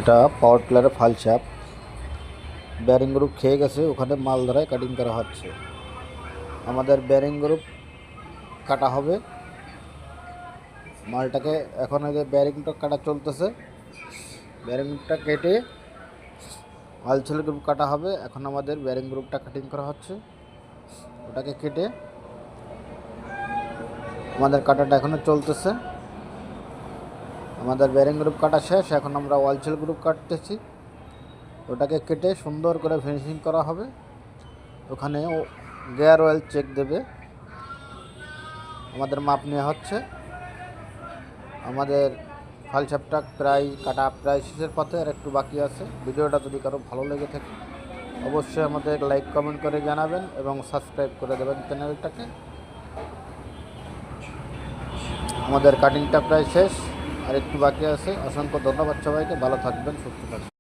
এটা পাওয়ার টিলারের ফাল shaft. Bearing group খেয়ে গেছে, ওখানে মাল দ্বারাই কাটিং করা হচ্ছে। আমাদের ব্যারিং গ্রুপ কাটা হবে। মালটাকে এখন এই যে ব্যারিংটা কাটা চলতেছে, ব্যারিংটা কেটে আলছেল গ্রুপ কাটা হবে। এখন আমাদের ব্যারিং গ্রুপটা কাটিং করা হচ্ছে, ওটাকে কেটে আমাদের কাটাটা এখনও চলতেছে। আমাদের ব্যারিং গ্রুপ কাটা শেষ, এখন আমরা ওয়ালছেল গ্রুপ কাটতেছি। ওটাকে কেটে সুন্দর করে ফিনিশিং করা হবে। ওখানে গিয়ার অয়েল চেক দেবে, আমাদের মাপ নেওয়া হচ্ছে। আমাদের ফাল শ্যাফটটা প্রায় শেষের পথে, আর একটু বাকি আছে। ভিডিওটা যদি কারো ভালো লেগে থাকে অবশ্যই আমাদের লাইক কমেন্ট করে জানাবেন এবং সাবস্ক্রাইব করে দেবেন চ্যানেলটাকে। আমাদের কাটিংটা প্রায় শেষ, আর একটু বাকি আছে। অসংখ্য ধন্যবাদ সবাইকে, ভালো থাকবেন, সুস্থ থাকবেন।